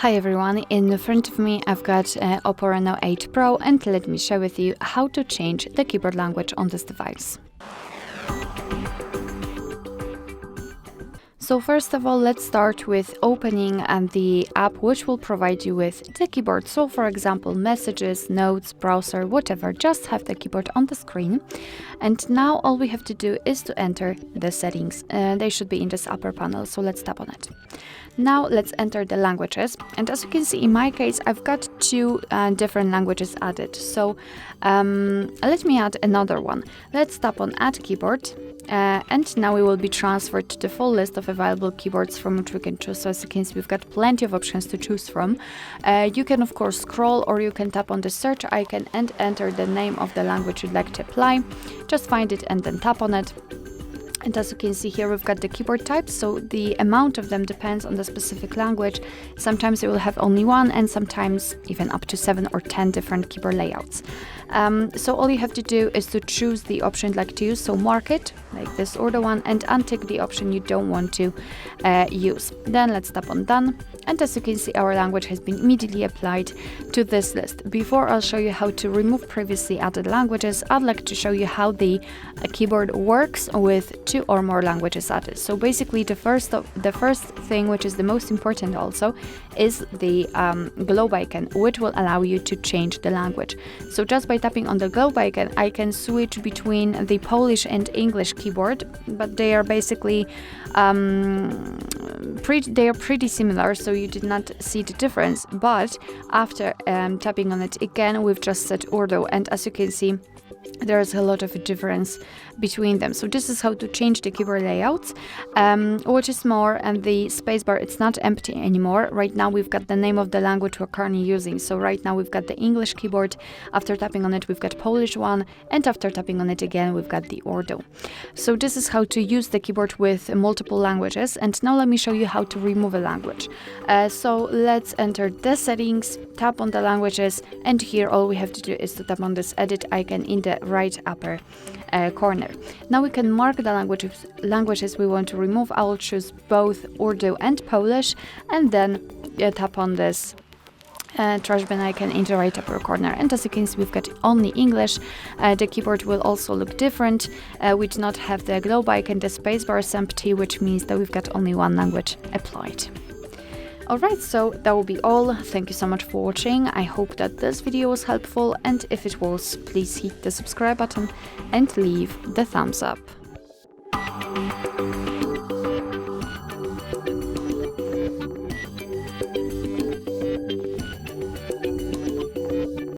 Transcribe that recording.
Hi everyone, in front of me I've got OPPO Reno8 Pro, and let me share with you how to change the keyboard language on this device. So first of all, let's start with opening the app which will provide you with the keyboard. So for example, messages, notes, browser, whatever, just have the keyboard on the screen. And now all we have to do is to enter the settings. They should be in this upper panel, so let's tap on it. Now let's enter the languages, and as you can see in my case I've got two different languages added. So let me add another one. Let's tap on add keyboard. And now we will be transferred to the full list of available keyboards from which we can choose. So as you can see, we've got plenty of options to choose from. You can of course scroll, or you can tap on the search icon and enter the name of the language you'd like to apply. Just find it and then tap on it. And as you can see here, we've got the keyboard types, so the amount of them depends on the specific language. Sometimes you will have only one, and sometimes even up to 7 or 10 different keyboard layouts. So all you have to do is to choose the option you'd like to use, so mark it, like this order one, and untick the option you don't want to use. Then let's tap on done, and as you can see, our language has been immediately applied to this list. Before I'll show you how to remove previously added languages, I'd like to show you how the keyboard works with 2 or more languages added. So basically the first thing, which is the most important also, is the globe icon, which will allow you to change the language. So just by tapping on the globe icon, I can switch between the Polish and English keyboard, but they are basically pretty similar, so you did not see the difference. But after tapping on it again, we've just set Urdu, and as you can see, there is a lot of difference between them. So this is how to change the keyboard layouts, which is more, and the spacebar, it's not empty anymore. Right now we've got the name of the language we're currently using. So right now we've got the English keyboard. After tapping on it, we've got Polish one, and after tapping on it again, we've got the Urdu. So this is how to use the keyboard with multiple languages. And now let me show you how to remove a language. So let's enter the settings, tap on the languages, and here all we have to do is to tap on this edit icon in the right upper corner. Now we can mark the languages we want to remove. I will choose both Urdu and Polish, and then tap on this trash bin icon in the right upper corner. And as you can see, we've got only English. The keyboard will also look different. We do not have the globe icon. The spacebar is empty, which means that we've got only one language applied. Alright, so that will be all. Thank you so much for watching. I hope that this video was helpful, and if it was, please hit the subscribe button and leave the thumbs up.